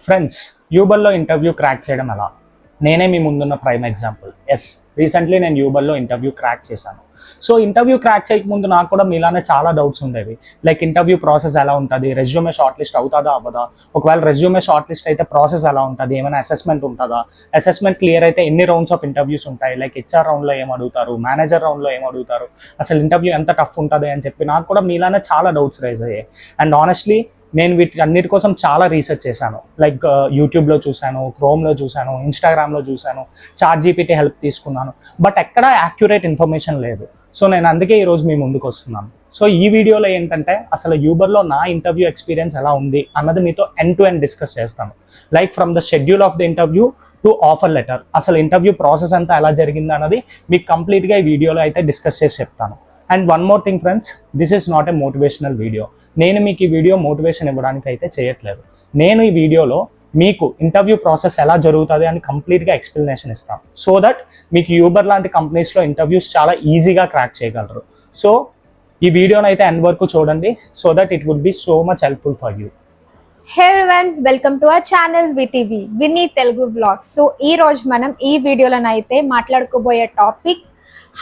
Friends, యూబర్లో interview crack చేయడం ఎలా? నేనే మీ ముందున్న ప్రైమ్ ఎగ్జాంపుల్. రీసెంట్లీ నేను యూబర్లో ఇంటర్వ్యూ క్రాక్ చేశాను. సో ఇంటర్వ్యూ క్రాక్ చేయకముందు నాకు కూడా మీలానే చాలా డౌట్స్ ఉండేవి. లైక్ ఇంటర్వ్యూ ప్రాసెస్ ఎలా ఉంటుంది, రెజ్యూమే షార్ట్ లిస్ట్ అవుతుందా అవ్వదా, ఒకవేళ రెజ్యూమే షార్ట్ లిస్ట్ అయితే ప్రాసెస్ ఎలా ఉంటుంది, ఏమైనా అసెస్మెంట్ ఉంటుందా, అసెస్మెంట్ క్లియర్ అయితే ఎన్ని రౌండ్స్ ఆఫ్ ఇంటర్వ్యూస్ ఉంటాయి, లైక్ హెచ్ఆర్ రౌండ్లో ఏం అడుగుతారు, మేనేజర్ రౌండ్లో ఏం అడుగుతారు, అసలు ఇంటర్వ్యూ ఎంత టఫ్ ఉంటుంది అని చెప్పి నాకు కూడా మీలానే చాలా డౌట్స్ రైజ్ అయ్యాయి. అండ్ ఆనెస్ట్లీ నేను వీటి అన్నిటి కోసం చాలా రీసెర్చ్ చేశాను. లైక్ యూట్యూబ్లో చూశాను, క్రోమ్లో చూశాను, ఇన్స్టాగ్రామ్లో చూశాను, చాట్‌జీపీటీ హెల్ప్ తీసుకున్నాను. బట్ ఎక్కడా యాక్యురేట్ ఇన్ఫర్మేషన్ లేదు. సో నేను అందుకే ఈరోజు మీ ముందుకు వస్తున్నాను. సో ఈ వీడియోలో ఏంటంటే అసలు యూబర్లో నా ఇంటర్వ్యూ ఎక్స్పీరియన్స్ ఎలా ఉంది అన్నది మీతో ఎండ్ టు ఎండ్ డిస్కస్ చేస్తాను. Like from the schedule of the interview to offer letter, అసలు ఇంటర్వ్యూ ప్రాసెస్ అంతా ఎలా జరిగింది అన్నది మీకు కంప్లీట్గా ఈ వీడియోలో అయితే డిస్కస్ చేసి చెప్తాను. And one more thing friends, this is not a motivational video. నేను మీకు ఈ వీడియో మోటివేషన్ ఇవ్వడానికి అయితే చేయట్లేదు. నేను ఈ వీడియోలో మీకు ఇంటర్వ్యూ ప్రాసెస్ ఎలా జరుగుతుంది అని కంప్లీట్గా ఎక్స్ప్లెనేషన్ ఇస్తాను. సో దట్ మీకు యూబర్ లాంటి కంపెనీస్లో ఇంటర్వ్యూస్ చాలా ఈజీగా క్రాక్ చేయగలరు. సో ఈ వీడియోని అయితే ఎండ్ వరకు చూడండి, so that it would be so much helpful for you. Hey everyone, welcome to our channel VTV Vinny Telugu blogs. So ఈ రోజు మనం ఈ వీడియోలోనైతే మాట్లాడుకోబోయే topic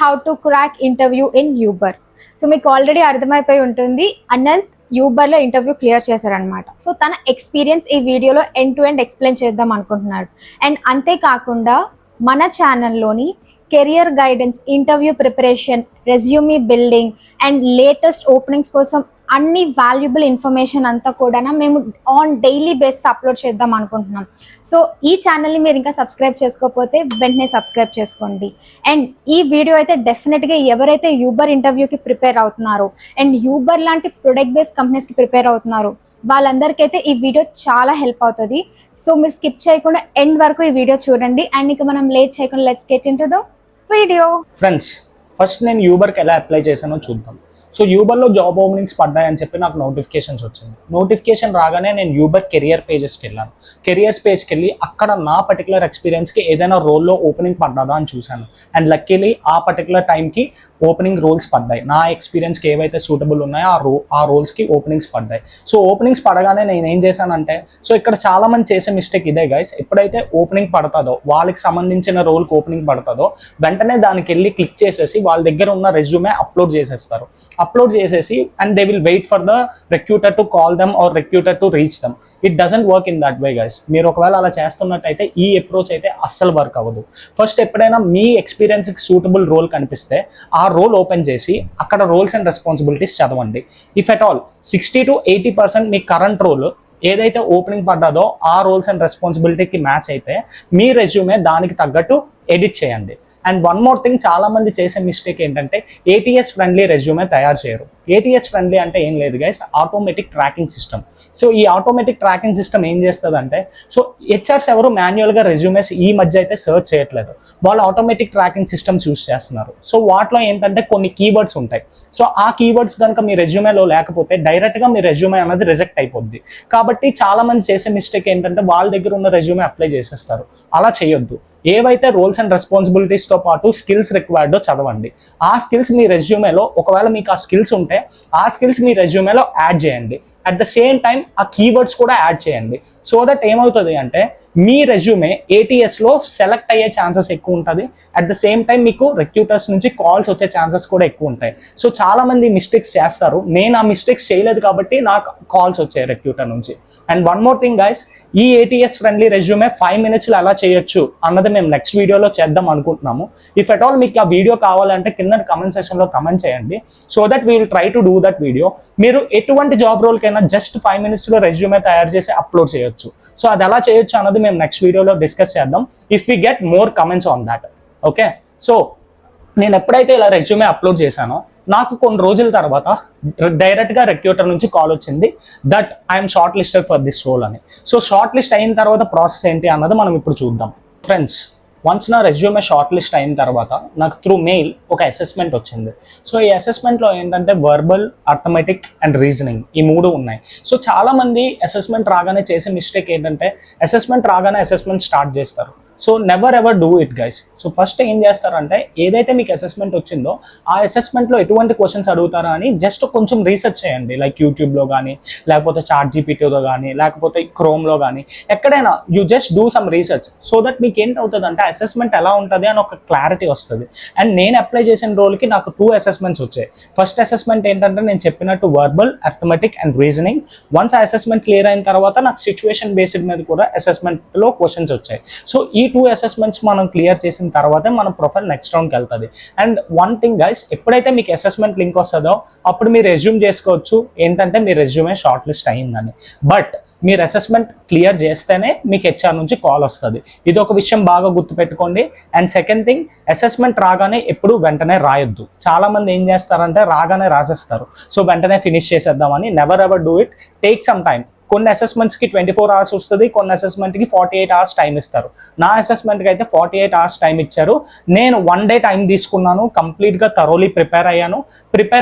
how to crack interview in Uber. So మీకు ఆల్రెడీ అర్థమైపోయి ఉంటుంది, అనంత్ యూబర్లో ఇంటర్వ్యూ క్లియర్ చేశారనమాట. సో తన ఎక్స్పీరియన్స్ ఈ వీడియోలో ఎండ్ టు ఎండ్ ఎక్స్ప్లెయిన్ చేద్దాం అనుకుంటున్నాడు. అండ్ అంతేకాకుండా మన ఛానల్లోని career guidance, interview preparation, resume building and latest openings కోసం అన్ని వాల్యుబుల్ ఇన్ఫర్మేషన్ అంతా కూడా మేము ఆన్ డైలీ బేసిస్ అప్లోడ్ చేద్దాం అనుకుంటున్నాం. సో ఈ ఛానల్ని మీరు ఇంకా సబ్స్క్రైబ్ చేసుకోకపోతే వెంటనే సబ్స్క్రైబ్ చేసుకోండి. అండ్ ఈ వీడియో అయితే డెఫినెట్గా ఎవరైతే యూబర్ ఇంటర్వ్యూకి ప్రిపేర్ అవుతున్నారో అండ్ యూబర్ లాంటి ప్రొడక్ట్ బేస్డ్ కంపెనీస్కి ప్రిపేర్ అవుతున్నారో వాళ్ళందరికైతే ఈ వీడియో చాలా హెల్ప్ అవుతుంది. సో మీరు స్కిప్ చేయకుండా ఎండ్ వరకు ఈ వీడియో చూడండి. అండ్ ఇక మనం లేట్ చేయకుండా let's get into the video. Friends, first నేను యూబర్కి ఎలా అప్లై చేశానో చూద్దాం. సో యూబర్లో జాబ్ ఓపెనింగ్స్ పడ్డాయని చెప్పి నాకు నోటిఫికేషన్స్ వచ్చింది. నోటిఫికేషన్ రాగానే నేను యూబర్ కెరియర్ పేజెస్కి వెళ్ళాను. కెరియర్స్ పేజ్కి వెళ్ళి అక్కడ నా పర్టికులర్ ఎక్స్పీరియన్స్కి ఏదైనా రోల్లో ఓపెనింగ్ పడ్డదా అని చూశాను. అండ్ లక్కీలీ ఆ పర్టికులర్ టైంకి ఓపెనింగ్ రోల్స్ పడ్డాయి. నా ఎక్స్పీరియన్స్కి ఏవైతే సూటబుల్ ఉన్నాయో ఆ రోల్స్కి ఓపెనింగ్స్ పడ్డాయి. సో ఓపెనింగ్స్ పడగానే నేను ఏం చేశానంటే, సో ఇక్కడ చాలా మంది చేసే మిస్టేక్ ఇదే గైస్, ఎప్పుడైతే ఓపెనింగ్ పడుతుందో, వాళ్ళకి సంబంధించిన రోల్కి ఓపెనింగ్ పడుతుందో వెంటనే దానికి వెళ్ళి క్లిక్ చేసేసి వాళ్ళ దగ్గర ఉన్న రెజ్యూమే అప్లోడ్ చేసేస్తారు. అప్లోడ్ చేసేసి and they will wait for the recruiter to call them or recruiter to reach them. It doesn't work in that way guys. మీరు ఒకవేళ అలా చేస్తున్నట్టయితే ఈ అప్రోచ్ అయితే అస్సలు వర్క్ అవ్వదు. ఫస్ట్ ఎప్పుడైనా మీ ఎక్స్పీరియన్స్కి సూటబుల్ రోల్ కనిపిస్తే ఆ రోల్ ఓపెన్ చేసి అక్కడ రోల్స్ అండ్ రెస్పాన్సిబిలిటీస్ చదవండి. ఇఫ్ ఎట్ ఆల్ 60 to 80% మీ కరెంట్ రోల్ ఏదైతే ఓపెనింగ్ పడ్డాదో ఆ రోల్స్ అండ్ రెస్పాన్సిబిలిటీకి మ్యాచ్ అయితే మీ రెజ్యూమే దానికి తగ్గట్టు ఎడిట్ చేయండి. అండ్ వన్ మోర్ థింగ్, చాలా మంది చేసే మిస్టేక్ ఏంటంటే ATS ఫ్రెండ్లీ రెజ్యూమే తయారు చేయరు. ATS ఫ్రెండ్లీ అంటే ఏం లేదు guys, automatic tracking system. So ఈ ఆటోమేటిక్ ట్రాకింగ్ సిస్టమ్ ఏం చేస్తుంది అంటే, సో హెచ్ఆర్స్ ఎవరు మాన్యువల్గా రెజ్యూమేస్ ఈ మధ్య అయితే సర్చ్ చేయట్లేదు, వాళ్ళు ఆటోమేటిక్ ట్రాకింగ్ సిస్టమ్స్ యూస్ చేస్తున్నారు. సో వాటిలో ఏంటంటే కొన్ని కీవర్డ్స్ ఉంటాయి. సో ఆ కీవర్డ్స్ కనుక మీ రెజ్యూమేలో లేకపోతే డైరెక్ట్గా మీ రెజ్యూమే అనేది రిజెక్ట్ అయిపోద్ది. కాబట్టి చాలా మంది చేసే మిస్టేక్ ఏంటంటే వాళ్ళ దగ్గర ఉన్న రెజ్యూమే అప్లై చేసేస్తారు. అలా చేయొద్దు. ఏవైతే రోల్స్ అండ్ రెస్పాన్సిబిలిటీస్తో పాటు స్కిల్స్ రిక్వైర్డో చదవండి. ఆ స్కిల్స్ మీ రెజ్యూమేలో, ఒకవేళ మీకు ఆ స్కిల్స్ ఉంటే ఆ స్కిల్స్ మీ రెజ్యూమేలో యాడ్ చేయండి. అట్ ద సేమ్ టైం ఆ కీవర్డ్స్ కూడా యాడ్ చేయండి. సో దట్ ఏమవుతుంది అంటే మీ రెజ్యూమే ATSలో సెలెక్ట్ అయ్యే ఛాన్సెస్ ఎక్కువ ఉంటుంది. అట్ ద సేమ్ టైం మీకు రిక్రూటర్స్ నుంచి కాల్స్ వచ్చే ఛాన్సెస్ కూడా ఎక్కువ ఉంటాయి. సో చాలా మంది మిస్టేక్స్ చేస్తారు. నేను ఆ మిస్టేక్స్ చేయలేదు కాబట్టి నాకు కాల్స్ వచ్చాయి రిక్రూటర్ నుంచి. And one more thing guys, ఈ ATS ఫ్రెండ్లీ రెజ్యూమే 5 minutesలో ఎలా చేయొచ్చు అన్నది మేము నెక్స్ట్ వీడియోలో చేద్దాం అనుకుంటున్నాము. ఇఫ్ ఎట్ ఆల్ మీకు ఆ వీడియో కావాలంటే కింద కమెంట్ సెక్షన్లో కమెంట్ చేయండి. So that we will try to do that video. మీరు ఎటువంటి జాబ్ రోల్కైనా జస్ట్ 5 minutesలో రెజ్యూమే తయారు చేసి అప్లోడ్ చేయొచ్చు. సో అది ఎలా చేయొచ్చు అన్నది మేము నెక్స్ట్ వీడియోలో డిస్కస్ చేద్దాం, if we get more comments on that. Okay, so నేను ఎప్పుడైతే ఇలా రెజ్యూమే అప్లోడ్ చేశానో నాకు కొన్ని రోజుల తర్వాత డైరెక్ట్గా రిక్రూటర్ నుంచి కాల్ వచ్చింది that I'm shortlisted for this role అని. సో షార్ట్ లిస్ట్ అయిన తర్వాత ప్రాసెస్ ఏంటి అన్నది మనం ఇప్పుడు చూద్దాం. ఫ్రెండ్స్, వన్స్ నా రెజ్యూమే షార్ట్ లిస్ట్ అయిన తర్వాత నాకు త్రూ మెయిల్ ఒక అసెస్మెంట్ వచ్చింది. సో ఈ అసెస్మెంట్లో ఏంటంటే వర్బల్, అర్థమెటిక్ అండ్ రీజనింగ్ ఈ 3 ఉన్నాయి. సో చాలామంది అసెస్మెంట్ రాగానే చేసే మిస్టేక్ ఏంటంటే అసెస్మెంట్ రాగానే అసెస్మెంట్ స్టార్ట్ చేస్తారు. So never ever do it guys. So first ఏం చేస్తారంటే ఏదైతే మీకు అసెస్మెంట్ వచ్చిందో ఆ అసెస్మెంట్లో ఎటువంటి క్వశ్చన్స్ అడుగుతారా అని జస్ట్ కొంచెం రీసెర్చ్ చేయండి. లైక్ యూట్యూబ్లో కానీ, లేకపోతే ChatGPTలో కానీ, లేకపోతే క్రోమ్లో కానీ, ఎక్కడైనా you just do some research. So that మీకు ఏంటవుతుంది అంటే అసెస్మెంట్ ఎలా ఉంటుంది అని ఒక క్లారిటీ వస్తుంది. అండ్ నేను అప్లై చేసిన రోల్కి నాకు 2 అసెస్మెంట్స్ వచ్చాయి. ఫస్ట్ అసెస్మెంట్ ఏంటంటే నేను చెప్పినట్టు verbal, arithmetic and reasoning. Once ఆ అసెస్మెంట్ క్లియర్ అయిన తర్వాత నాకు సిచ్యువేషన్ బేస్డ్ మీద కూడా అసెస్మెంట్లో క్వశ్చన్స్ వచ్చాయి. సో ఈ 2 అసెస్మెంట్స్ మనం క్లియర్ చేసిన తర్వాతే మన ప్రొఫైల్ నెక్స్ట్ రౌండ్కి వెళ్తుంది. అండ్ వన్ థింగ్ గైస్, ఎప్పుడైతే మీకు అసెస్మెంట్ లింక్ వస్తుందో అప్పుడు మీరు రెజ్యూమ్ చేసుకోవచ్చు ఏంటంటే మీ రెజ్యూమే షార్ట్ లిస్ట్ అయ్యిందని. బట్ మీరు అసెస్మెంట్ క్లియర్ చేస్తేనే మీకు HR నుంచి కాల్ వస్తుంది. ఇది ఒక విషయం బాగా గుర్తుపెట్టుకోండి. అండ్ సెకండ్ థింగ్, అసెస్మెంట్ రాగానే ఎప్పుడు వెంటనే రాయొద్దు. చాలా మంది ఏం చేస్తారంటే రాగానే రాసేస్తారు, సో వెంటనే ఫినిష్ చేసేద్దామని. Never ever do it. Take some time. కొన్ని అసెస్మెంట్స్కి 24 hours వస్తుంది, కొన్ని అసెస్మెంట్కి 48 hours టైం ఇస్తారు. నా అసెస్మెంట్కి అయితే 48 hours టైం ఇచ్చారు. నేను 1 day టైం తీసుకున్నాను, కంప్లీట్గా థరోలీ ప్రిపేర్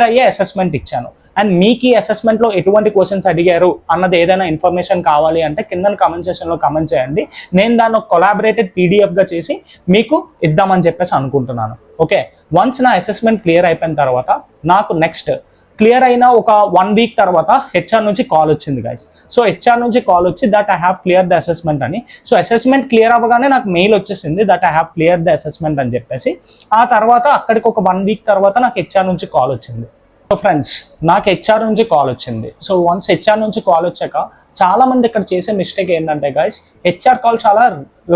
అయ్యే అసెస్మెంట్ ఇచ్చాను. అండ్ మీకు ఈ అసెస్మెంట్లో ఎటువంటి క్వశ్చన్స్ అడిగారు అన్నది ఏదైనా ఇన్ఫర్మేషన్ కావాలి అంటే కింద కామెంట్ సెక్షన్లో కామెంట్ చేయండి. నేను దాన్ని ఒక కొలాబరేటెడ్ PDFగా చేసి మీకు ఇద్దామని చెప్పేసి అనుకుంటున్నాను. ఓకే, వన్స్ నా అసెస్మెంట్ క్లియర్ అయిపోయిన తర్వాత నాకు నెక్స్ట్ క్లియర్ అయిన ఒక 1 week తర్వాత HR నుంచి కాల్ వచ్చింది గైస్. సో HR నుంచి కాల్ వచ్చి that I have clear the assessment అని. సో అసెస్మెంట్ క్లియర్ అవ్వగానే నాకు మెయిల్ వచ్చేసింది that I have clear the assessment అని చెప్పేసి. ఆ తర్వాత అక్కడికి ఒక 1 week తర్వాత నాకు HR నుంచి కాల్ వచ్చింది. సో ఫ్రెండ్స్, నాకు HR నుంచి కాల్ వచ్చింది. సో వన్స్ HR నుంచి కాల్ వచ్చాక చాలా మంది ఇక్కడ చేసే మిస్టేక్ ఏంటంటే గైస్, HR కాల్ చాలా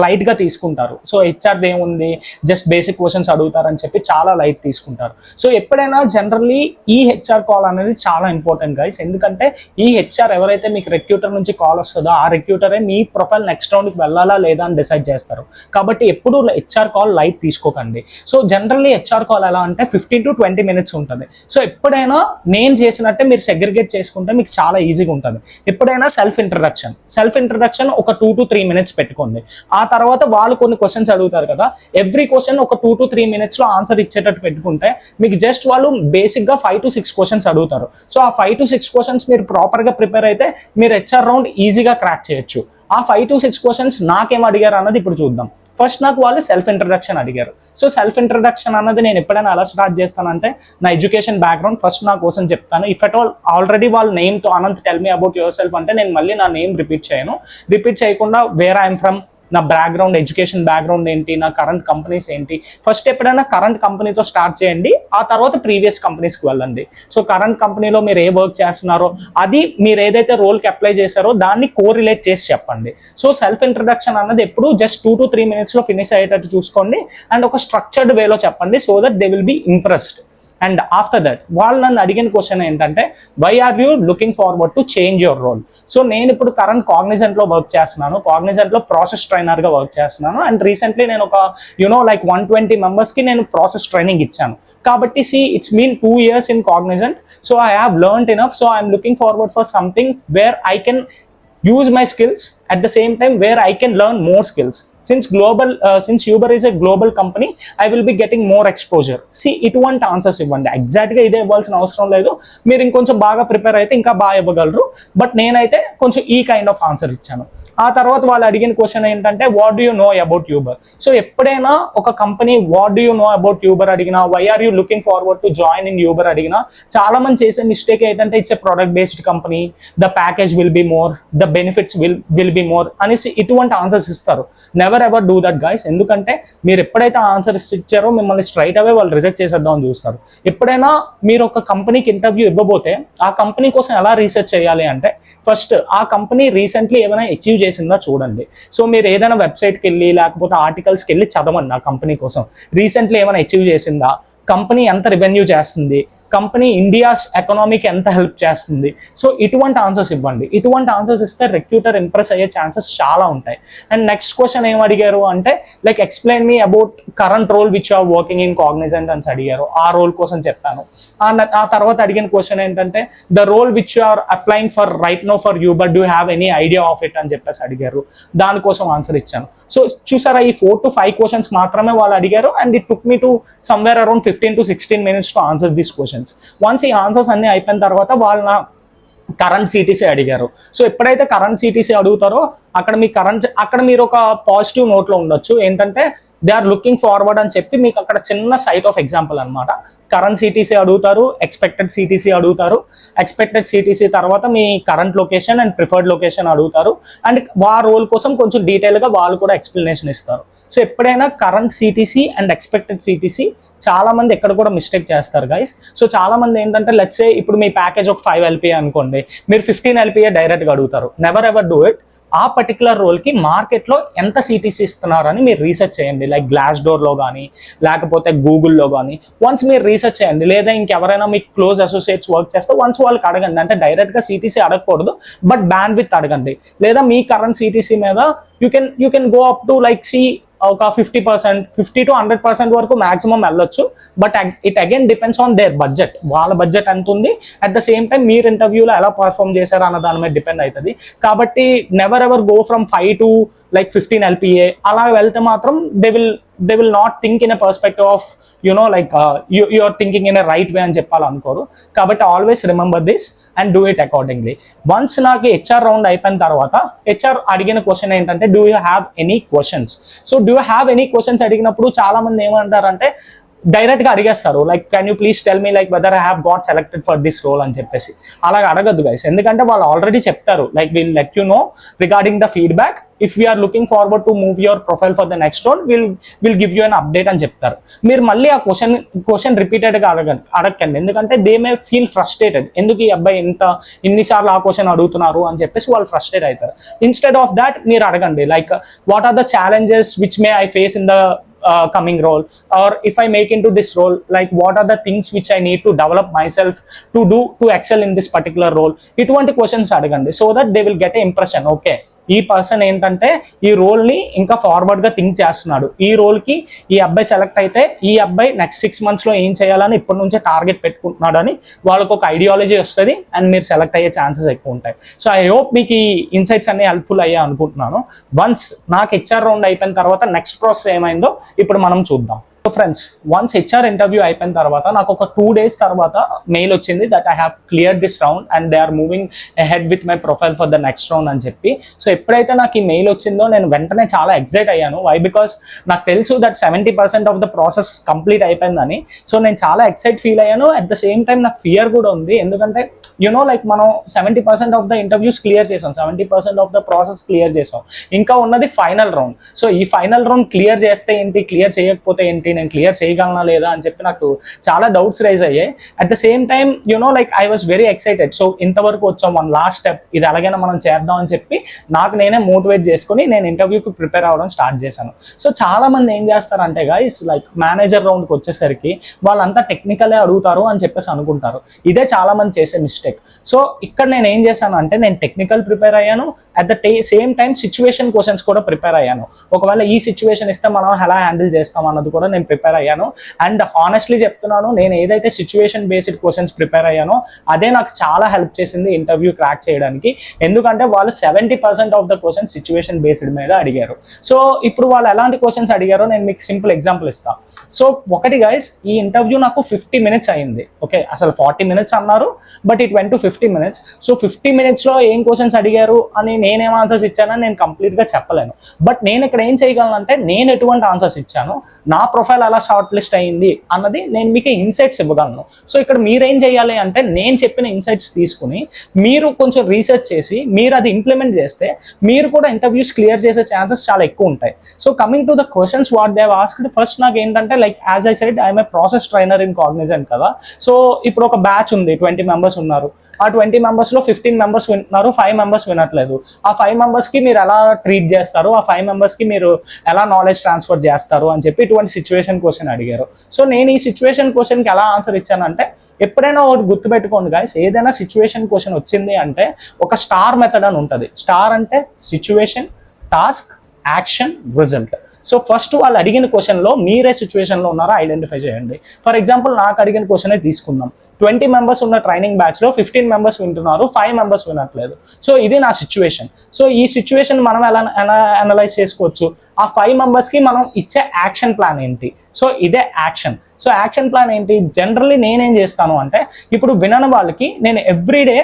లైట్గా తీసుకుంటారు. సో HRది ఏముంది, జస్ట్ బేసిక్ క్వశ్చన్స్ అడుగుతారని చెప్పి చాలా లైట్ తీసుకుంటారు. సో ఎప్పుడైనా జనరల్లీ ఈ HR కాల్ అనేది చాలా ఇంపార్టెంట్ గైస్. ఎందుకంటే ఈ HR ఎవరైతే మీకు రెక్రూటర్ నుంచి కాల్ వస్తుందో ఆ రెక్రూటరే మీ ప్రొఫైల్ నెక్స్ట్ రౌండ్కి వెళ్ళాలా లేదా అని డిసైడ్ చేస్తారు. కాబట్టి ఎప్పుడు HR కాల్ లైట్ తీసుకోకండి. సో జనరల్లీ HR కాల్ ఎలా అంటే 15 to 20 minutes ఉంటుంది. సో ఎప్పుడైనా నేను చేసినట్టే మీరు సెగ్రిగేట్ చేసుకుంటే మీకు చాలా ఈజీగా ఉంటుంది. ఎప్పుడైనా సెల్ఫ్ ఇంట్రడక్షన్ ఒక 2 to 3 minutes పెట్టుకోండి. ఆ తర్వాత వాళ్ళు కొన్ని క్వశ్చన్స్ అడుగుతారు కదా, ఎవ్రీ క్వశ్చన్ ఒక 2 to 3 minutes లో ఆన్సర్ ఇచ్చేటట్టు పెట్టుకుంటే మీకు జస్ట్ వాళ్ళు బేసిక్గా 5 to 6 క్వశ్చన్స్ అడుగుతారు. సో ఆ 5 to 6 క్వశ్చన్స్ మీరు ప్రాపర్గా ప్రిపేర్ అయితే మీరు HR రౌండ్ ఈజీగా క్రాక్ చేయొచ్చు. ఆ 5 to 6 క్వశ్చన్స్ నాకేం అడిగారు అన్నది ఇప్పుడు చూద్దాం. ఫస్ట్ నాకు వాళ్ళు సెల్ఫ్ ఇంట్రడక్షన్ అడిగారు. సో సెల్ఫ్ ఇంట్రడక్షన్ అన్నది నేను ఎప్పుడైనా ఎలా స్టార్ట్ చేస్తానంటే నా ఎడ్యుకేషన్ బ్యాక్గ్రౌండ్ ఫస్ట్ నా కోసం చెప్తాను. ఇఫ్ అట్ ఆల్ ఆల్రెడీ వాళ్ళ నేమ్తో Anant tell me about yourself అంటే నేను మళ్ళీ నా నేమ్ రిపీట్ చేయకుండా వేర్ ఐఎమ్ ఫ్రమ్, నా బ్యాక్గ్రౌండ్, ఎడ్యుకేషన్ బ్యాక్గ్రౌండ్ ఏంటి, నా కరెంట్ కంపెనీస్ ఏంటి, ఫస్ట్ ఎప్పుడైనా కరెంట్ కంపెనీతో స్టార్ట్ చేయండి. ఆ తర్వాత ప్రీవియస్ కంపెనీస్కి వెళ్ళండి. సో కరెంట్ కంపెనీలో మీరు ఏ వర్క్ చేస్తున్నారో అది మీరు ఏదైతే రోల్కి అప్లై చేశారో దాన్ని కోరిలేట్ చేసి చెప్పండి. సో సెల్ఫ్ ఇంట్రడక్షన్ అన్నది ఎప్పుడు జస్ట్ 2 to 3 minutes ఫినిష్ అయ్యేటట్టు చూసుకోండి. అండ్ ఒక స్ట్రక్చర్డ్ వేలో చెప్పండి so that they will be impressed. And after that వాళ్ళు నన్ను అడిగిన క్వశ్చన్ ఏంటంటే why are you looking forward to change your role. సో నేను ఇప్పుడు కరెంట్ కాగ్నిజెంట్లో వర్క్ చేస్తున్నాను, కాగ్నిజెంట్లో ప్రాసెస్ ట్రైనర్గా వర్క్ చేస్తున్నాను. అండ్ రీసెంట్లీ నేను ఒక 120 members నేను ప్రాసెస్ ట్రైనింగ్ ఇచ్చాను. కాబట్టి it's been 2 years in Cognizant. So I have learned enough. So I'm looking forward for something where I can use my skills at the same time where I can learn more skills. Since Uber is a global company, I will be getting more exposure. ఇటువంటి answers ఇవ్వండి. ఎగ్జాక్ట్గా ఇదే ఇవ్వాల్సిన అవసరం లేదు, మీరు ఇంకొంచెం బాగా ప్రిపేర్ అయితే ఇంకా బాగా ఇవ్వగలరు. బట్ నేనైతే కొంచెం ఈ కైండ్ ఆఫ్ ఆన్సర్ ఇచ్చాను. ఆ తర్వాత వాళ్ళు అడిగిన క్వశ్చన్ ఏంటంటే what do you know about Uber. So ఎప్పుడైనా ఒక company what do you know about Uber అడిగినా, why are you looking forward to join in Uber అడిగినా, చాలా మంది చేసే మిస్టేక్ ఏంటంటే it's a product based company, the package will be more, the benefits will be more అనేసి ఇటువంటి answers ఇస్తారు. Never ever do that guys. ఎందుకంటే మీరు ఎప్పుడైతే ఆన్సర్ ఇచ్చారో మిమ్మల్ని స్ట్రైట్ అవే వాళ్ళు రిజెక్ట్ చేసేద్దామని చూస్తారు. ఎప్పుడైనా మీరు ఒక కంపెనీకి ఇంటర్వ్యూ ఇవ్వబోతే ఆ కంపెనీ కోసం ఎలా రీసెర్చ్ చేయాలి అంటే ఫస్ట్ ఆ కంపెనీ రీసెంట్లీ ఏమైనా అచీవ్ చేసిందా చూడండి. సో మీరు ఏదైనా వెబ్సైట్కి వెళ్ళి లేకపోతే ఆర్టికల్స్కి వెళ్ళి చదవండి ఆ కంపెనీ కోసం రీసెంట్లీ ఏమైనా అచీవ్ చేసిందా, కంపెనీ ఎంత రెవెన్యూ చేస్తుంది, కంపెనీ ఇండియాస్ ఎకనామీకి ఎంత హెల్ప్ చేస్తుంది. సో ఇటువంటి ఆన్సర్స్ ఇవ్వండి. ఇటువంటి ఆన్సర్స్ ఇస్తే రెక్రూటర్ ఇంప్రెస్ అయ్యే ఛాన్సెస్ చాలా ఉంటాయి. అండ్ నెక్స్ట్ క్వశ్చన్ ఏం అడిగారు అంటే like explain me about current role which are working in Cognizant అని అడిగారు. ఆ రోల్ కోసం చెప్పాను. ఆ తర్వాత అడిగిన క్వశ్చన్ ఏంటంటే the role which are applying for right now for Uber do have any idea of it అని చెప్పేసి అడిగారు. దానికోసం ఆన్సర్ ఇచ్చాను. సో చూసారా, ఈ 4 to 5 క్వశ్చన్స్ మాత్రమే వాళ్ళు అడిగారు. And it took me to somewhere around 15 to 16 minutes to answer these questions. Once ఈ ఆన్సర్స్ అన్ని అయిపోయిన తర్వాత వాళ్ళ కరెంట్ సిటీసీ అడిగారు. సో ఎప్పుడైతే కరెంట్ సిటీసీ అడుగుతారో అక్కడ మీరు ఒక పాజిటివ్ నోట్లో ఉండొచ్చు, ఏంటంటే దే ఆర్ లుకింగ్ ఫార్వర్డ్ అని చెప్పి మీకు అక్కడ చిన్న సైట్ ఆఫ్ ఎగ్జాంపుల్ అనమాట. కరెంట్ సిటీసీ అడుగుతారు, ఎక్స్పెక్టెడ్ సిటీసీ అడుగుతారు, ఎక్స్పెక్టెడ్ సిటీసీ తర్వాత మీ current location and preferred location అడుగుతారు, అండ్ ఆ రోల్ కోసం కొంచెం డీటెయిల్గా వాళ్ళు కూడా ఎక్స్ప్లెనేషన్ ఇస్తారు. సో ఎప్పుడైనా current CTC and expected CTC చాలా మంది ఎక్కడ కూడా మిస్టేక్ చేస్తారు గైస్. సో చాలా మంది ఏంటంటే లెట్స్ సే ఇప్పుడు మీ ప్యాకేజ్ ఒక 5 LPA అనుకోండి, మీరు 15 LPA డైరెక్ట్గా అడుగుతారు. Never ever do it. ఆ పర్టికులర్ రోల్కి మార్కెట్లో ఎంత సిటీసీ ఇస్తున్నారని మీరు రీసెర్చ్ చేయండి, లైక్ గ్లాస్ డోర్లో కానీ లేకపోతే గూగుల్లో కానీ వన్స్ మీరు రీసెర్చ్ చేయండి. లేదా ఇంకెవరైనా మీకు క్లోజ్ అసోసియేట్స్ వర్క్ చేస్తే వన్స్ వాళ్ళకి అడగండి, అంటే డైరెక్ట్గా సిటీసీ అడగకూడదు బట్ బ్యాండ్ విత్ అడగండి. లేదా మీ కరెంట్ సిటీసీ మీద you can go up to like ఒక 50%, 50 to 100% వరకు మాక్సిమం వెళ్ళొచ్చు. But it again depends on their budget, వాళ్ళ బడ్జెట్ ఎంత ఉంది, అట్ ద సేమ్ టైం మీరు ఇంటర్వ్యూలో ఎలా పర్ఫామ్ చేశారు అన్న దాని మీద డిపెండ్ అవుతుంది. కాబట్టి never ever go from 5 to like 15 LPA. అలా వెళ్తే మాత్రం they will not think in a perspective of like you are thinking in a right way అని చెప్పాలనుకోరు. కాబట్టి always remember this and do it accordingly. Once నాకు HR round అయిపోయిన తర్వాత HR అడిగిన క్వశ్చన్ ఏంటంటే do you have any questions. So do you have any questions అడిగినప్పుడు చాలా మంది ఏమంటారంటే డైరెక్ట్గా అడిగేస్తారు, like can you please tell me like whether I have got selected for this role అని చెప్పేసి. అలాగ అడగద్దు గైస్, ఎందుకంటే వాళ్ళు ఆల్రెడీ చెప్తారు like will let you know regarding the feedback. If we are looking forward to move your profile for the next role will give you an update అని చెప్తారు. మీరు మళ్ళీ ఆ క్వశ్చన్ రిపీటెడ్గా అడగండి, ఎందుకంటే దే మే ఫీల్ ఫ్రస్ట్రేటెడ్, ఎందుకు ఈ అబ్బాయి ఇన్నిసార్లు ఆ క్వశ్చన్ అడుగుతున్నారు అని చెప్పేసి వాళ్ళు ఫ్రస్ట్రేట్ అవుతారు. ఇన్స్టెడ్ ఆఫ్ దాట్ మీరు అడగండి like what are the challenges which may I face in the coming role, or if I make into this role, like what are the things which I need to develop myself to excel in this particular role. ఇటువంటి questions అడగండి, so that they will get a impression, okay ఈ person ఏంటంటే ఈ రోల్ని ఇంకా ఫార్వర్డ్గా think చేస్తున్నాడు, ఈ రోల్కి ఈ అబ్బాయి సెలెక్ట్ అయితే ఈ అబ్బాయి నెక్స్ట్ 6 monthsలో ఏం చేయాలని ఇప్పటి నుంచే టార్గెట్ పెట్టుకుంటున్నాడు అని వాళ్ళకు ఒక ఐడియాలజీ వస్తుంది అండ్ మీరు సెలెక్ట్ అయ్యే ఛాన్సెస్ ఎక్కువ ఉంటాయి. సో ఐ హోప్ మీకు ఈ ఇన్సైట్స్ అన్ని హెల్ప్ఫుల్ అయ్యా అనుకుంటున్నాను. వన్స్ నాకు హెచ్ఆర్ రౌండ్ అయిపోయిన తర్వాత నెక్స్ట్ ప్రాసెస్ ఏమైందో ఇప్పుడు మనం చూద్దాం. So friends, once HR interview అయిపోయిన తర్వాత నాకు ఒక 2 days తర్వాత మెయిల్ వచ్చింది that I have clear this round and they are moving ahead with my profile for the next round అని చెప్పి. సో ఎప్పుడైతే నాకు ఈ మెయిల్ వచ్చిందో నేను వెంటనే చాలా ఎక్సైట్ అయ్యాను. వై? బికాస్ నాకు తెలుసు that 70% of the process complete అయిపోయిందని. సో నేను చాలా ఎక్సైట్ ఫీల్ అయ్యాను. అట్ ద సేమ్ టైం నాకు ఫియర్ కూడా ఉంది, ఎందుకంటే లైక్ మనం 70% ఆఫ్ ద ఇంటర్వ్యూస్ క్లియర్ చేసాం, 70% ఆఫ్ ద ప్రాసెస్ క్లియర్ చేసాం, ఇంకా ఉన్నది ఫైనల్ రౌండ్. సో ఈ ఫైనల్ రౌండ్ క్లియర్ చేస్తే ఏంటి, క్లియర్ చేయకపోతే ఏంటి, నేను క్లియర్ చేయగలనా లేదా అని చెప్పి నాకు చాలా డౌట్స్ రైజ్ అయ్యాయి. At the same time like I was very excited. So ఇంతవరకు వచ్చాం, వన్ లాస్ట్ స్టెప్, ఇది ఎలాగైనా మనం చేద్దాం అని చెప్పి నాకు నేనే మోటివేట్ చేసుకుని నేను ఇంటర్వ్యూకి ప్రిపేర్ అవ్వడం స్టార్ట్ చేశాను. సో చాలా మంది ఏం చేస్తారంటే గైస్, లైక్ మేనేజర్ రౌండ్కి వచ్చేసరికి వాళ్ళంతా టెక్నికలే అడుగుతారు అని చెప్పేసి అనుకుంటారు. ఇదే చాలా మంది చేసే మిస్టేక్. సో ఇక్కడ నేను ఏం చేశాను అంటే నేను టెక్నికల్ ప్రిపేర్ అయ్యాను, at the same time situation questions కూడా ప్రిపేర్ అయ్యాను. ఒకవేళ ఈ సిచ్యువేషన్ ఇస్తే మనం ఎలా హ్యాండిల్ చేస్తాం అన్నది కూడా నేను ప్రిపేర్ అయ్యాను. అండ్ హానెస్ట్లీ చెప్తున్నాను, నేను ఏదైతే సిచ్యువేషన్ బేస్డ్ క్వశ్చన్స్ ప్రిపేర్ అయ్యానో అదే నాకు చాలా హెల్ప్ చేసింది ఇంటర్వ్యూ క్రాక్ చేయడానికి. ఎందుకంటే వాళ్ళు 70% of the questions situation based మీద అడిగారు. సో ఇప్పుడు వాళ్ళు ఎలాంటి క్వశ్చన్స్ అడిగారో నేను మీకు సింపుల్ ఎగ్జాంపుల్ ఇస్తాను. సో ఒకటి గైస్, ఈ ఇంటర్వ్యూ నాకు 50 minutes అయింది. ఓకే, అసలు 40 minutes అన్నారు, but it went to 50 minutes. So 50 minutesలో ఏం క్వశ్చన్స్ అడిగారు అని నేనేం ఆన్సర్స్ ఇచ్చానని నేను కంప్లీట్గా చెప్పలేను. బట్ నేను ఇక్కడ ఏం చేయగలను, నేను ఎటువంటి ఆన్సర్స్ ఇచ్చాను, నా ప్రొఫైల్ ఎలా షార్ట్ లిస్ట్ అయ్యింది అన్నది నేను మీకు ఇన్సైట్స్ ఇవ్వగలను. సో ఇక్కడ మీరేం చేయాలి అంటే నేను చెప్పిన ఇన్సైట్స్ తీసుకుని మీరు కొంచెం రీసెర్చ్ చేసి మీరు అది ఇంప్లిమెంట్ చేస్తే మీరు కూడా ఇంటర్వ్యూస్ క్లియర్ చేసే ఛాన్సెస్ చాలా ఎక్కువ ఉంటాయి. So coming to the questions what they have asked, first నాకు ఏంటంటే like as I said I'm a process trainer in Cognizant కదా. సో ఇప్పుడు ఒక బ్యాచ్ ఉంది, 20 members ఉన్నారు. ఆ 20 members లో 15 members వింటున్నారు, 5 members వినట్లేదు. ఆ 5 members మీరు ఎలా ట్రీట్ చేస్తారు, ఆ 5 members మీరు ఎలా నాలెడ్జ్ ట్రాన్స్ఫర్ చేస్తారు అని చెప్పి ఇటువంటి సిచ్యువేషన్ క్వశ్చన్ అడిగారు. సో నేను ఈ సిచ్యువేషన్ క్వశ్చన్కి ఎలా ఆన్సర్ ఇచ్చానంటే, ఎప్పుడైనా ఒకటి గుర్తుపెట్టుకోండి గైస్, ఏదైనా సిచ్యువేషన్ క్వశ్చన్ వచ్చింది అంటే ఒక స్టార్ మెథడ్ అని ఉంటుంది. స్టార్ అంటే situation, task, action, result. So first వాళ్ళు అడిగిన క్వశ్చన్లో మీరే సిచ్యువేషన్లో ఉన్నారో ఐడెంటిఫై చేయండి. ఫర్ ఎగ్జాంపుల్ నాకు అడిగిన క్వశ్చనే తీసుకుందాం. 20 members ఉన్న ట్రైనింగ్ బ్యాచ్లో 15 members వింటున్నారు, 5 members వినట్లేదు. సో ఇది నా సిచ్యువేషన్. సో ఈ సిచ్యువేషన్ మనం ఎలా అనలైజ్ చేసుకోవచ్చు, ఆ 5 membersకి మనం ఇచ్చే యాక్షన్ ప్లాన్ ఏంటి. సో ఇదే యాక్షన్. సో యాక్షన్ ప్లాన్ ఏంటి, జనరల్లీ నేనేం చేస్తాను అంటే ఇప్పుడు వినని వాళ్ళకి నేను everyday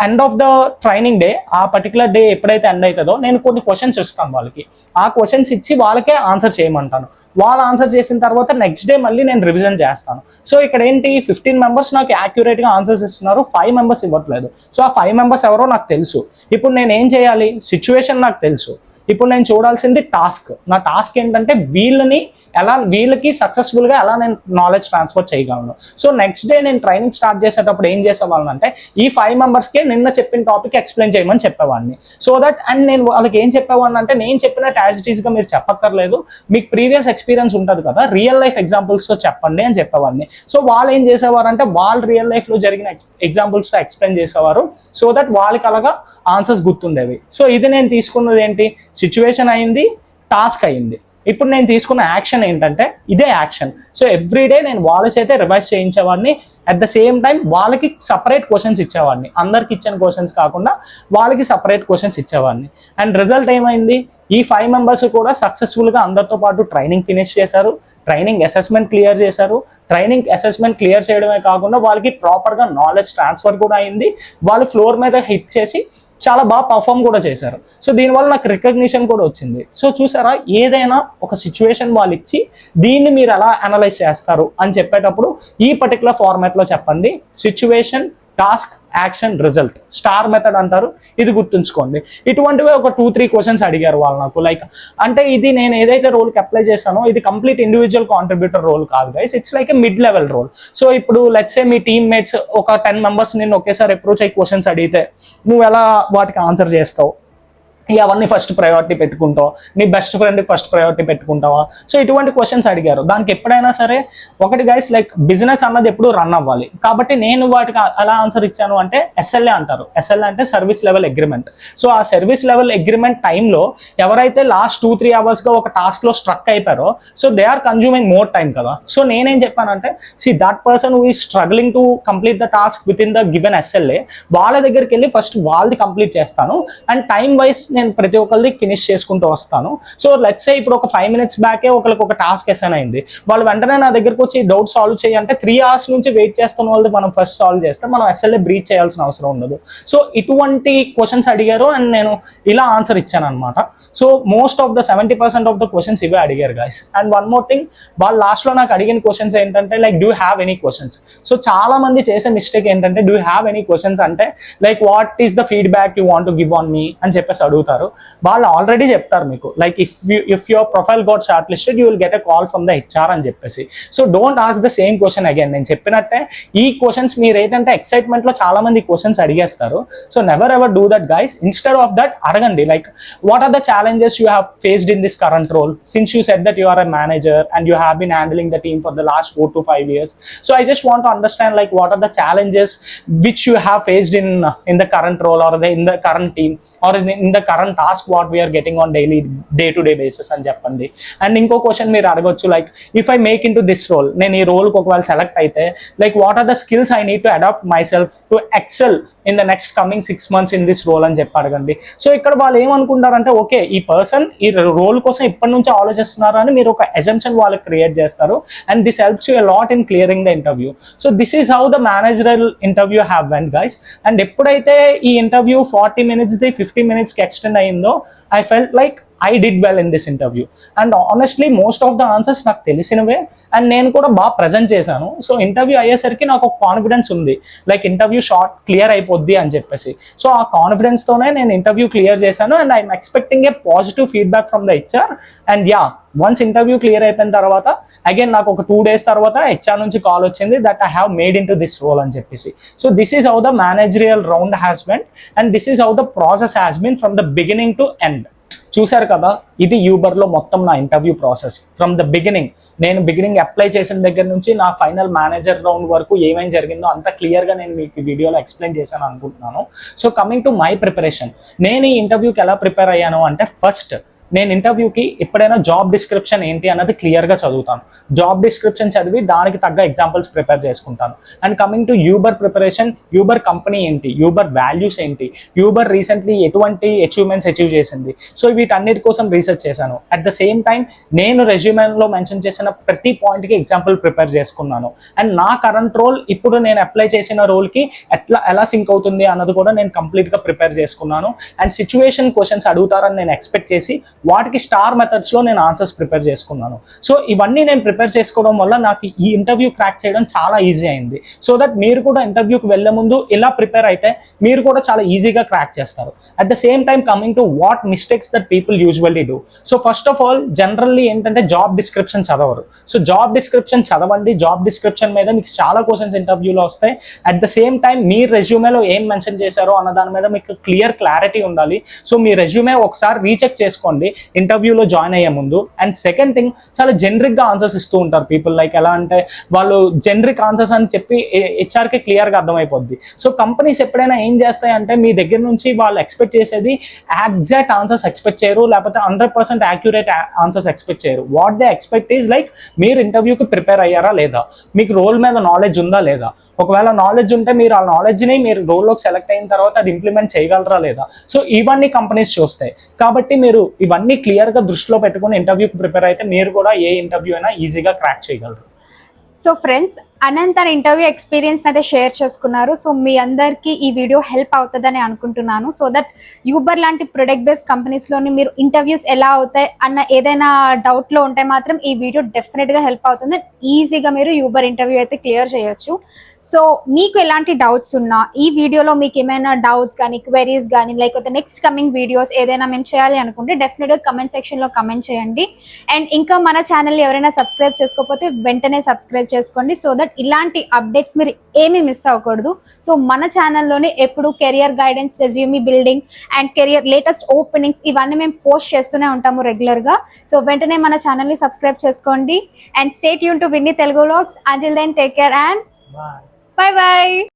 end of the training day, ఆ పర్టికులర్ డే ఎప్పుడైతే ఎండ్ అవుతుందో నేను కొన్ని క్వశ్చన్స్ ఇస్తాను వాళ్ళకి. ఆ క్వశ్చన్స్ ఇచ్చి వాళ్ళకే ఆన్సర్ చేయమంటాను. వాళ్ళు ఆన్సర్ చేసిన తర్వాత నెక్స్ట్ డే మళ్ళీ నేను రివిజన్ చేస్తాను. సో ఇక్కడ ఏంటి, 15 మెంబర్స్ నాకు యాక్యురేట్గా ఆన్సర్స్ ఇస్తున్నారు, 5 మెంబర్స్ ఇవ్వట్లేదు. సో ఆ 5 మెంబర్స్ ఎవరో నాకు తెలుసు. ఇప్పుడు నేను ఏం చేయాలి, సిచ్యువేషన్ నాకు తెలుసు. ఇప్పుడు నేను చూడాల్సింది టాస్క్. నా టాస్క్ ఏంటంటే వీళ్ళకి సక్సెస్ఫుల్గా ఎలా నేను నాలెడ్జ్ ట్రాన్స్ఫర్ చేయగలను. సో నెక్స్ట్ డే నేను ట్రైనింగ్ స్టార్ట్ చేసేటప్పుడు ఏం చేసేవాళ్ళని అంటే ఈ 5 మెంబర్స్కే నిన్న చెప్పిన టాపిక్ ఎక్స్ప్లెయిన్ చేయమని చెప్పేవాడిని. సో దట్ అండ్ నేను వాళ్ళకి ఏం చెప్పేవాడిని అంటే నేను చెప్పినట్టు యాజ్ ఇట్ ఈస్గా మీరు చెప్పక్కర్లేదు, మీకు ప్రీవియస్ ఎక్స్పీరియన్స్ ఉంటుంది కదా, రియల్ లైఫ్ ఎగ్జాంపుల్స్తో చెప్పండి అని చెప్పేవాడిని. సో వాళ్ళు ఏం చేసేవారు అంటే వాళ్ళు రియల్ లైఫ్లో జరిగిన ఎగ్జాంపుల్స్తో ఎక్స్ప్లెయిన్ చేసేవారు. సో దట్ వాళ్ళకి అలాగా ఆన్సర్స్ గుర్తుండేవి. సో ఇది నేను తీసుకున్నది ఏంటి, సిచ్యువేషన్ అయింది, టాస్క్ అయింది. ఇప్పుడు నేను తీసుకున్న యాక్షన్ ఏంటంటే ఇదే యాక్షన్. సో ఎవ్రీడే నేను వాళ్ళ చేతే రివైజ్ చేయించేవాడిని. అట్ ద సేమ్ టైం వాళ్ళకి సపరేట్ క్వశ్చన్స్ ఇచ్చేవాడిని, అందరికి ఇచ్చిన క్వశ్చన్స్ కాకుండా వాళ్ళకి సపరేట్ క్వశ్చన్స్ ఇచ్చేవాడిని. అండ్ రిజల్ట్ ఏమైంది, ఈ 5 మెంబర్స్ కూడా సక్సెస్ఫుల్గా అందరితో పాటు ట్రైనింగ్ ఫినిష్ చేశారు, ట్రైనింగ్ అసెస్మెంట్ క్లియర్ చేశారు. ట్రైనింగ్ అసెస్మెంట్ క్లియర్ చేయడమే కాకుండా వాళ్ళకి ప్రాపర్గా నాలెడ్జ్ ట్రాన్స్ఫర్ కూడా అయింది. వాళ్ళు ఫ్లోర్ మీద హిట్ చేసి చాలా బాగా పర్ఫామ్ కూడా చేశారు. సో దీనివల్ల నాకు రికగ్నిషన్ కూడా వచ్చింది. సో చూసారా, ఏదైనా ఒక సిచ్యువేషన్ వాళ్ళు ఇచ్చి దీన్ని మీరు ఎలా అనలైజ్ చేస్తారు అని చెప్పేటప్పుడు ఈ పర్టికులర్ ఫార్మాట్లో చెప్పండి. Situation, task, action, result, star method అంటారు. ఇది గుర్తుంచుకోండి. ఇటువంటివే ఒక 2-3 క్వశ్చన్స్ అడిగారు వాళ్ళు నాకు. లైక్ అంటే ఇది నేను ఏదైతే రోల్కి అప్లై చేశానో ఇది కంప్లీట్ ఇండివిజువల్ కాంట్రిబ్యూటర్ రోల్ కాదు guys, it's like a mid level role. So ఇప్పుడు లెట్స్ సే మీ టీమ్ మేట్స్ ఒక 10 మెంబర్స్ నిన్ను ఒకేసారి అప్రోచ్ అయ్యి క్వశ్చన్స్ అడిగితే నువ్వు ఎలా వాటికి ఆన్సర్ చేస్తావు, అవన్నీ ఫస్ట్ ప్రయారిటీ పెట్టుకుంటావు, నీ బెస్ట్ ఫ్రెండ్కి ఫస్ట్ ప్రయారిటీ పెట్టుకుంటావా? సో ఇటువంటి క్వశ్చన్స్ అడిగారు. దానికి ఎప్పుడైనా సరే ఒకటి గైస్, లైక్ బిజినెస్ అన్నది ఎప్పుడు రన్ అవ్వాలి కాబట్టి నేను వాటికి ఎలా ఆన్సర్ ఇచ్చాను అంటే SLA అంటారు. SLA అంటే సర్వీస్ లెవెల్ అగ్రిమెంట్. సో ఆ సర్వీస్ లెవెల్ అగ్రిమెంట్ టైంలో ఎవరైతే లాస్ట్ 2-3 అవర్స్గా ఒక టాస్క్లో స్ట్రక్ అయిపోయారో so they are consuming more time కదా. సో నేనేం చెప్పానంటే that person who is struggling to complete the task within the given SLA, వాళ్ళ దగ్గరికి వెళ్ళి ఫస్ట్ వాళ్ళది కంప్లీట్ చేస్తాను అండ్ టైం వైజ్ నేను ప్రతి ఒక్కరికి ఫినిష్ చేసుకుంటూ వస్తాను. సో లెట్స్ సే ఇప్పుడు ఒక 5 minutes బ్యాకే ఒకరికి ఒక టాస్క్ అసైన్ అయింది, వాళ్ళు వెంటనే నా దగ్గరకు వచ్చి డౌట్ సాల్వ్ చేయాలంటే 3 hours నుంచి వెయిట్ చేస్తున్న వాళ్ళది మనం ఫస్ట్ సాల్వ్ చేస్తే మనం SLA బ్రీచ్ చేయాల్సిన అవసరం ఉండదు. సో ఇటువంటి క్వశ్చన్స్ అడిగారు అండ్ నేను ఇలా ఆన్సర్ ఇచ్చాను అనమాట. So most of the 70% of the questions ఇవే అడిగారు guys. And one more thing, వాళ్ళు లాస్ట్లో నాకు అడిగిన క్వశ్చన్స్ ఏంటంటే like do have any questions. So చాలా మంది చేసే మిస్టేక్ ఏంటంటే డూ హ్యావ్ ఎనీ క్వశ్చన్స్ అంటే like what is the feedback you want to give on me అని చెప్పేసి అడుగుతారు. వాళ్ళు ఆల్రెడీ చెప్తారు మీకు like if your profile got shortlisted you will get a call from the HR అని చెప్పేసి. So don't ask the same question again. నేను చెప్పినట్టే ఈ క్వశ్చన్స్ మీరు ఏంటంటే ఎక్సైట్మెంట్లో చాలా మంది క్వశ్చన్స్ అడిగేస్తారు. So never ever do that guys. Instead of that అడగండి like what are the challenges you have faced in this current role, since you said that you are a manager and you have been handling the team for the last 4 to 5 years. So I just want to understand like what are the challenges which you have faced in the current role or in the current team or in the current task what we are getting on day to day basis అని చెప్పండి. And ఇంకో question మీరు అడగొచ్చు like if I make in to this role, నేను ఈ రోల్కి ఒకవేళ select అయితే like what are the skills I need to adapt my self to excel in the next coming 6 months in this role అని చెప్పి అడగండి. సో ఇక్కడ వాళ్ళు ఏమనుకుంటారంటే ఓకే ఈ పర్సన్ ఈ రోల్ కోసం ఇప్పటి నుంచి ఆలోచిస్తున్నారు అని మీరు ఒక అజంప్షన్ వాళ్ళకి క్రియేట్ చేస్తారు and this helps you a lot in clearing the interview. So this is how the managerial interview have vent guys. And ఎప్పుడైతే ఈ ఇంటర్వ్యూ 40 minutesది 50 minutesకి ఎక్స్టెండ్ అయిందో I felt like I did well in this interview and honestly most of the answers నాకు తెలిసినవే and నేను కూడా బాగా present చేశాను. So interview అయ్యేసరికి నాకు ఒక కాన్ఫిడెన్స్ ఉంది లైక్ ఇంటర్వ్యూ షార్ట్ క్లియర్ అయిపోద్ది అని చెప్పేసి. సో ఆ కాన్ఫిడెన్స్తోనే నేను ఇంటర్వ్యూ క్లియర్ చేశాను and I'm expecting a positive feedback from the HR. And yeah once interview clear అయిపోయిన తర్వాత అగైన్ నాకు ఒక 2 days తర్వాత HR నుంచి కాల్ వచ్చింది that I have made in to this role అని చెప్పేసి. So this is how the managerial round has went and this is how the process has been from the beginning to end. చూశారు కదా, ఇది యూబర్లో మొత్తం నా interview process from the beginning. నేను beginning apply చేసిన దగ్గర నుంచి నా ఫైనల్ మేనేజర్ రౌండ్ వరకు ఏమేమి జరిగిందో అంత క్లియర్గా నేను మీకు వీడియోలో ఎక్స్ప్లెయిన్ చేశాను అనుకుంటున్నాను. So coming to my preparation, నేను ఈ ఇంటర్వ్యూకి ఎలా ప్రిపేర్ అయ్యాను అంటే ఫస్ట్ నేను ఇంటర్వ్యూకి ఎప్పుడైనా జాబ్ డిస్క్రిప్షన్ ఏంటి అన్నది క్లియర్గా చదువుతాను. జాబ్ డిస్క్రిప్షన్ చదివి దానికి తగ్గ ఎగ్జాంపుల్స్ ప్రిపేర్ చేసుకుంటాను. And coming to Uber preparation, Uber company ఏంటి, యూబర్ వాల్యూస్ ఏంటి, యూబర్ రీసెంట్లీ ఎటువంటి అచీవ్మెంట్స్ అచీవ్ చేసింది, సో వీటన్నిటి కోసం రీసెర్చ్ చేశాను. అట్ ద సేమ్ టైం నేను రెజ్యూమెలో మెన్షన్ చేసిన ప్రతి పాయింట్కి ఎగ్జాంపుల్ ప్రిపేర్ చేసుకున్నాను. అండ్ నా కరెంట్ రోల్ ఇప్పుడు నేను అప్లై చేసిన రోల్కి ఎలా సింక్ అవుతుంది అన్నది కూడా నేను కంప్లీట్గా ప్రిపేర్ చేసుకున్నాను. అండ్ సిచ్యువేషన్ క్వశ్చన్స్ అడుగుతారని నేను ఎక్స్పెక్ట్ చేసి వాటికి స్టార్ మెథడ్స్లో నేను ఆన్సర్స్ ప్రిపేర్ చేసుకున్నాను. సో ఇవన్నీ నేను ప్రిపేర్ చేసుకోవడం వల్ల నాకు ఈ ఇంటర్వ్యూ క్రాక్ చేయడం చాలా ఈజీ అయింది. సో దట్ మీరు కూడా ఇంటర్వ్యూకి వెళ్ళే ముందు ఇలా ప్రిపేర్ అయితే మీరు కూడా చాలా ఈజీగా క్రాక్ చేస్తారు. At the same time coming to what mistakes that people usually do. So first of all generally ఏంటంటే జాబ్ డిస్క్రిప్షన్ చదవరు. సో జాబ్ డిస్క్రిప్షన్ చదవండి. జాబ్ డిస్క్రిప్షన్ మీద మీకు చాలా క్వశ్చన్స్ ఇంటర్వ్యూలో వస్తాయి. అట్ ద సేమ్ టైం మీ రెజ్యూమేలో ఏం మెన్షన్ చేశారో అన్న దాని మీద మీకు క్లారిటీ ఉండాలి. సో మీ రెజ్యూమే ఒకసారి రీచెక్ చేసుకోండి ఇంటర్వ్యూలో జాయిన్ అయ్యే ముందు. అండ్ సెకండ్ థింగ్, చాలా జనరిక్గా ఆన్సర్స్ ఇస్తూ ఉంటారు పీపుల్. లైక్ ఎలా అంటే వాళ్ళు జనరిక్ ఆన్సర్స్ అని చెప్పి హెచ్ఆర్కి క్లియర్గా అర్థమైపోద్ది. సో కంపెనీస్ ఎప్పుడైనా ఏం చేస్తాయంటే మీ దగ్గర నుంచి వాళ్ళు ఎక్స్పెక్ట్ చేసేది ఎగ్జాక్ట్ ఆన్సర్స్ ఎక్స్పెక్ట్ చేయరు, లేకపోతే 100% యాక్యురేట్ ఆన్సర్స్ ఎక్స్పెక్ట్ చేయరు. What they expect is like మీరు ఇంటర్వ్యూకి ప్రిపేర్ అయ్యారా లేదా, మీకు రోల్ మీద నాలెడ్జ్ ఉందా లేదా. ఒకవేళ నాలెడ్జ్ ఉంటే మీరు ఆ నాలెడ్జ్ని మీరు రోల్లోకి సెలెక్ట్ అయిన తర్వాత అది ఇంప్లిమెంట్ చేయగలరా లేదా. సో ఇవన్నీ కంపెనీస్ చూస్తాయి. కాబట్టి మీరు ఇవన్నీ క్లియర్గా దృష్టిలో పెట్టుకుని ఇంటర్వ్యూకి ప్రిపేర్ అయితే మీరు కూడా ఏ ఇంటర్వ్యూ అయినా ఈజీగా క్రాక్ చేయగలరు. సో ఫ్రెండ్స్, అనంత్ తన ఇంటర్వ్యూ ఎక్స్పీరియన్స్ అయితే షేర్ చేసుకున్నారు. సో మీ అందరికీ ఈ వీడియో హెల్ప్ అవుతుందని అనుకుంటున్నాను. సో దట్ యూబర్ లాంటి ప్రొడక్ట్ బేస్డ్ కంపెనీస్లోని మీరు ఇంటర్వ్యూస్ ఎలా అవుతాయి అన్న ఏదైనా డౌట్లో ఉంటే మాత్రం ఈ వీడియో డెఫినెట్గా హెల్ప్ అవుతుంది. ఈజీగా మీరు యూబర్ ఇంటర్వ్యూ అయితే క్లియర్ చేయొచ్చు. సో మీకు ఎలాంటి డౌట్స్ ఉన్నా, ఈ వీడియోలో మీకు ఏమైనా డౌట్స్ కానీ క్వెరీస్ కానీ లేకపోతే నెక్స్ట్ కమింగ్ వీడియోస్ ఏదైనా మేము చేయాలి అనుకుంటే డెఫినెట్గా కమెంట్ సెక్షన్లో కమెంట్ చేయండి. అండ్ ఇంకా మన ఛానల్ ఎవరైనా సబ్స్క్రైబ్ చేసుకోకపోతే వెంటనే సబ్స్క్రైబ్ చేసుకోండి. సో దట్ ఇలాంటి అప్డేట్స్ మీరు ఏమీ మిస్ అవ్వకూడదు. సో మన ఛానల్లోనే ఎప్పుడు career guidance, resume building and career latest openings ఇవన్నీ మేము పోస్ట్ చేస్తూనే ఉంటాము రెగ్యులర్గా. సో వెంటనే మన ఛానల్ని సబ్స్క్రైబ్ చేసుకోండి. And stay tune to Vinny Telugu vlogs. Until then take care and bye bye.